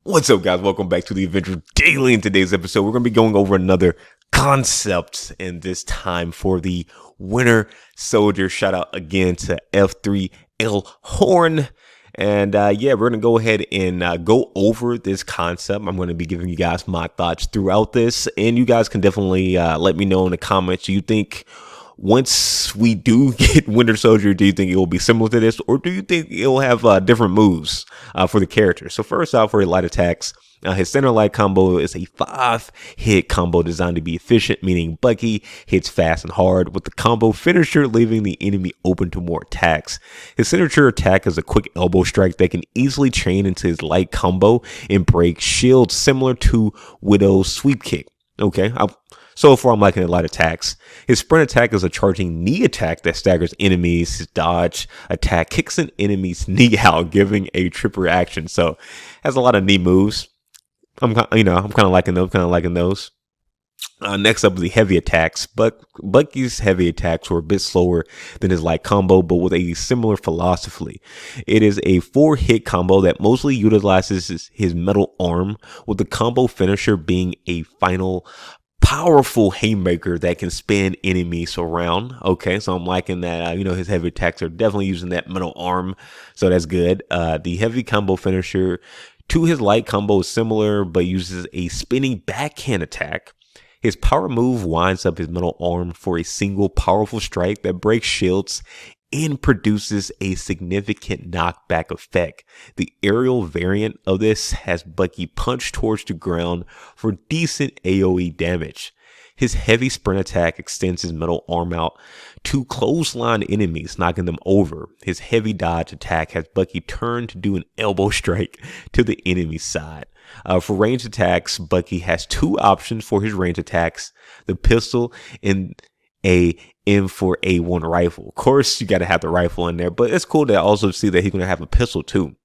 What's up, guys? Welcome back to the Avengers Daily. In today's episode, we're going to be going over another concept, and this time for the Winter Soldier. Shout out again to F3L Horn. And we're going to go ahead and go over this concept. I'm going to be giving you guys my thoughts throughout this, and you guys can definitely let me know in the comments. Do you think once we do get Winter Soldier, do you think it will be similar to this, or do you think it'll have different moves for the character? So first off, for light attacks, his center light combo is a 5-hit combo designed to be efficient, meaning Bucky hits fast and hard, with the combo finisher leaving the enemy open to more attacks. His signature attack is a quick elbow strike that can easily chain into his light combo and break shields, similar to Widow's sweep kick. Okay, so far I'm liking the light attacks. His sprint attack is a charging knee attack that staggers enemies. His dodge attack kicks an enemy's knee out, giving a triple action. So has a lot of knee moves. I'm kind of liking those. Next up is the heavy attacks. Bucky's heavy attacks were a bit slower than his light combo, but with a similar philosophy. It is a 4-hit combo that mostly utilizes his metal arm, with the combo finisher being a final powerful haymaker that can spin enemies around. Okay, so I'm liking that. His heavy attacks are definitely using that metal arm, so that's good. The heavy combo finisher to his light combo is similar, but uses a spinning backhand attack. His power move winds up his metal arm for a single powerful strike that breaks shields and produces a significant knockback effect. The aerial variant of this has Bucky punch towards the ground for decent AoE damage. His heavy sprint attack extends his metal arm out to clothesline enemies, knocking them over. His heavy dodge attack has Bucky turn to do an elbow strike to the enemy's side. For range attacks, Bucky has 2 options for his range attacks: the pistol and a M4A1 rifle. Of course, you got to have the rifle in there, but it's cool to also see that he's going to have a pistol too.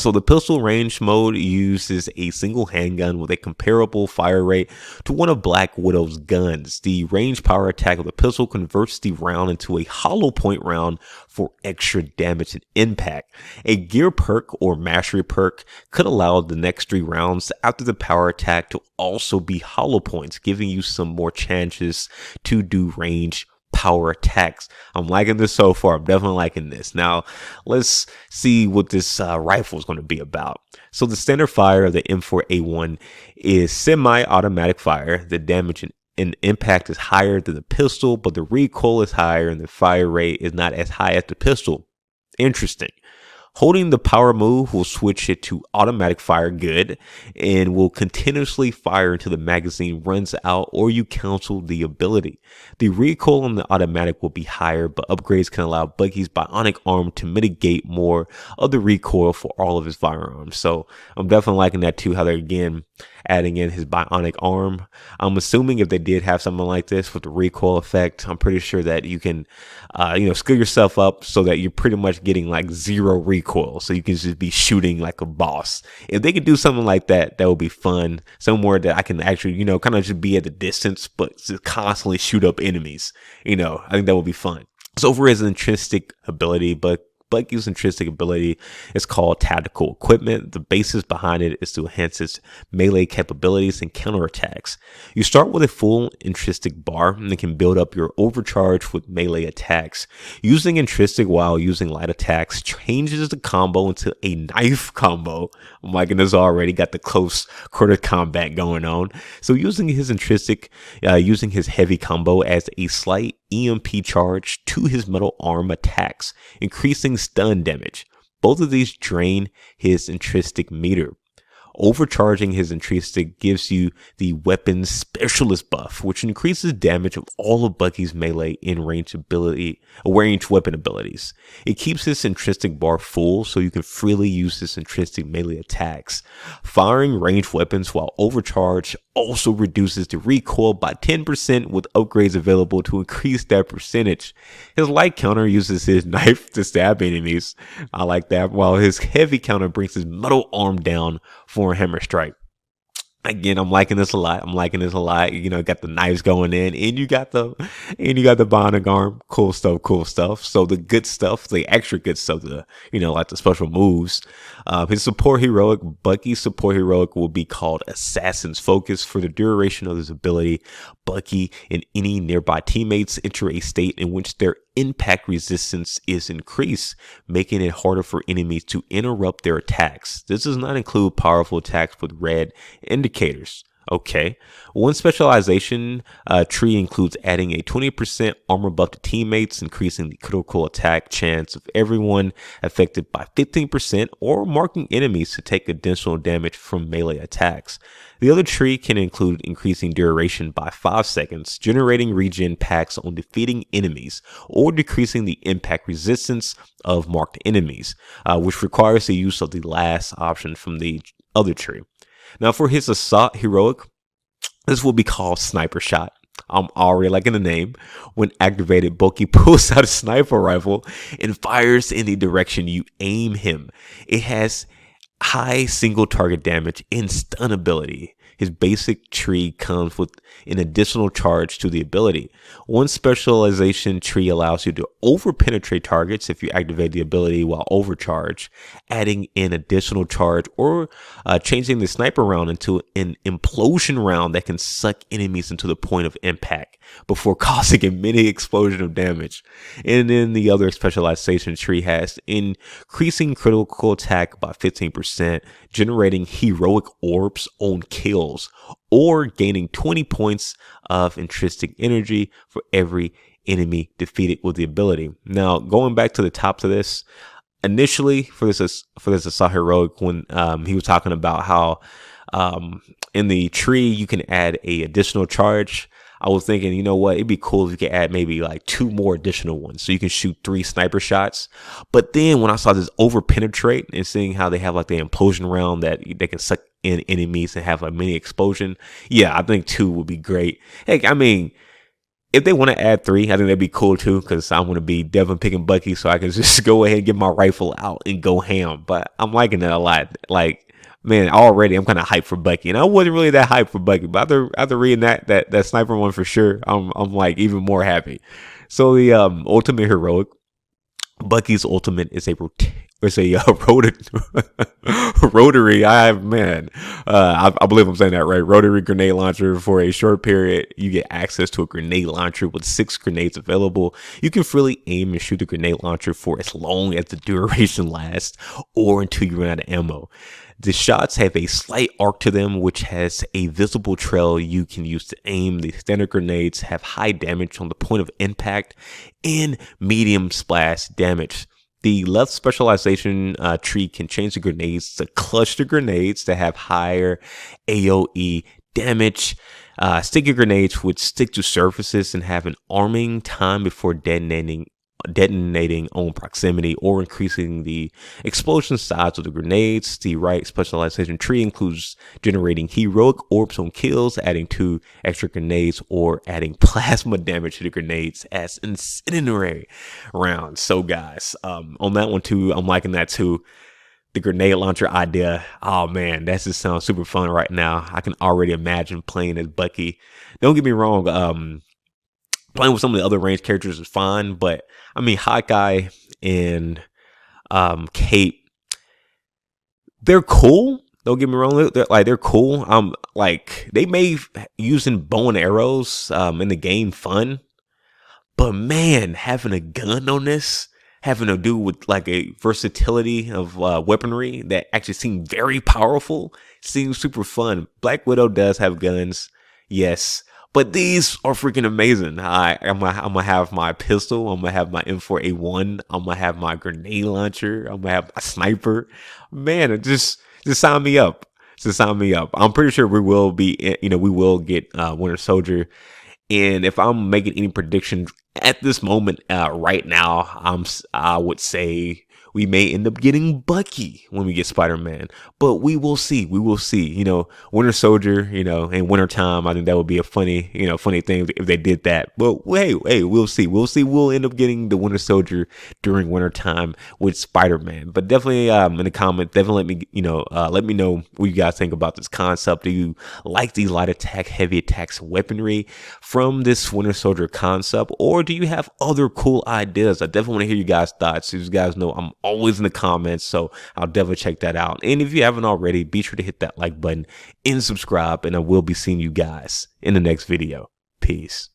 So the pistol range mode uses a single handgun with a comparable fire rate to one of Black Widow's guns. The range power attack of the pistol converts the round into a hollow point round for extra damage and impact. A gear perk or mastery perk could allow the next 3 rounds after the power attack to also be hollow points, giving you some more chances to do range power attacks. I'm liking this so far. I'm definitely liking this. Now, let's see what this rifle is going to be about. So the standard fire of the M4A1 is semi-automatic fire. The damage and impact is higher than the pistol, but the recoil is higher and the fire rate is not as high as the pistol. Interesting. Holding the power move will switch it to automatic fire good and will continuously fire until the magazine runs out or you cancel the ability. The recoil on the automatic will be higher, but upgrades can allow Bucky's bionic arm to mitigate more of the recoil for all of his firearms. So I'm definitely liking that too, how they're again adding in his bionic arm. I'm assuming if they did have something like this with the recoil effect, I'm pretty sure that you can skill yourself up so that you're pretty much getting like 0 recoil, so you can just be shooting like a boss. If they could do something like that, that would be fun. Somewhere that I can actually kind of just be at the distance but just constantly shoot up enemies. I think that would be fun. So for his intrinsic ability, Bucky's intrinsic ability is called tactical equipment. The basis behind it is to enhance its melee capabilities and counterattacks. You start with a full intrinsic bar and can build up your overcharge with melee attacks. Using intrinsic while using light attacks changes the combo into a knife combo. I'm liking this already. Got the close quarter combat going on. So using his intrinsic, using his heavy combo as a slight EMP charge to his metal arm attacks, increasing stun damage. Both of these drain his intrinsic meter. Overcharging his intrinsic gives you the weapons specialist buff, which increases damage of all of Bucky's melee and range weapon abilities. It keeps his intrinsic bar full so you can freely use his intrinsic melee attacks. Firing ranged weapons while overcharged also reduces the recoil by 10% with upgrades available to increase that percentage. His light counter uses his knife to stab enemies. I like that. While his heavy counter brings his metal arm down for a hammer strike. Again, I'm liking this a lot. I'm liking this a lot. You know, got the knives going in, and you got the bionic arm. Cool stuff. Cool stuff. So the good stuff, the extra good stuff, like the special moves. His support heroic, Bucky's support heroic, will be called Assassin's Focus. For the duration of his ability, Bucky and any nearby teammates enter a state in which their impact resistance is increased, making it harder for enemies to interrupt their attacks. This does not include powerful attacks with red indicators. Okay. One specialization tree includes adding a 20% armor buff to teammates, increasing the critical attack chance of everyone affected by 15%, or marking enemies to take additional damage from melee attacks. The other tree can include increasing duration by 5 seconds, generating regen packs on defeating enemies, or decreasing the impact resistance of marked enemies, which requires the use of the last option from the other tree. Now, for his assault heroic, this will be called Sniper Shot. I'm already liking the name. When activated, Bucky pulls out a sniper rifle and fires in the direction you aim him. It has high single target damage and stun ability. His basic tree comes with an additional charge to the ability. One specialization tree allows you to over-penetrate targets if you activate the ability while overcharged, adding an additional charge, or changing the sniper round into an implosion round that can suck enemies into the point of impact before causing a mini explosion of damage. And then the other specialization tree has increasing critical attack by 15%, generating heroic orbs on kills, or gaining 20 points of intrinsic energy for every enemy defeated with the ability. Now, going back to the top of this, initially for this assault heroic, when he was talking about how in the tree you can add a additional charge, I was thinking, you know what, it'd be cool if you could add maybe like 2 more additional ones so you can shoot 3 sniper shots. But then when I saw this over penetrate and seeing how they have like the implosion round that they can suck in enemies and have a mini explosion, yeah, I think 2 would be great. Heck, I mean, if they want to add 3, I think that'd be cool too, because I'm going to be definitely picking Bucky so I can just go ahead and get my rifle out and go ham. But I'm liking that a lot. Like, man, already I'm kind of hyped for Bucky, and I wasn't really that hyped for Bucky, but after reading that sniper one for sure, I'm like even more happy. So the ultimate heroic, Bucky's ultimate is a rotary. I believe I'm saying that right. Rotary grenade launcher. For a short period, you get access to a grenade launcher with 6 grenades available. You can freely aim and shoot the grenade launcher for as long as the duration lasts, or until you run out of ammo. The shots have a slight arc to them, which has a visible trail you can use to aim. The standard grenades have high damage on the point of impact and medium splash damage. The left specialization tree can change the grenades to cluster grenades that have higher AoE damage. Sticky grenades would stick to surfaces and have an arming time before detonating on proximity, or increasing the explosion size of the grenades. The right specialization tree includes generating heroic orbs on kills, adding 2 extra grenades, or adding plasma damage to the grenades as incendiary rounds. So guys, on that one too, I'm liking that too. The grenade launcher idea, oh man, that just sounds super fun right now. I can already imagine playing as Bucky. Don't get me wrong, playing with some of the other ranged characters is fine, but I mean, Hawkeye and Kate, they're cool. Don't get me wrong, they're cool. Like they may using bow and arrows in the game fun, but man, having a gun on this, having to do with like a versatility of weaponry that actually seems very powerful, seems super fun. Black Widow does have guns, yes. But these are freaking amazing. I'm gonna have my pistol. I'm gonna have my M4A1. I'm gonna have my grenade launcher. I'm gonna have a sniper. Man, just sign me up. Just sign me up. I'm pretty sure we will get Winter Soldier. And if I'm making any predictions at this moment, right now, I would say we may end up getting Bucky when we get Spider-Man, but we will see. We will see. Winter Soldier, in wintertime, I think that would be a funny, funny thing if they did that. But hey, we'll see. We'll see. We'll end up getting the Winter Soldier during wintertime with Spider-Man. But definitely in the comments, definitely let me know what you guys think about this concept. Do you like the light attack, heavy attacks weaponry from this Winter Soldier concept, or do you have other cool ideas? I definitely want to hear you guys' thoughts. As you guys know, I'm always in the comments, so I'll definitely check that out. And if you haven't already, be sure to hit that like button and subscribe, and I will be seeing you guys in the next video. Peace.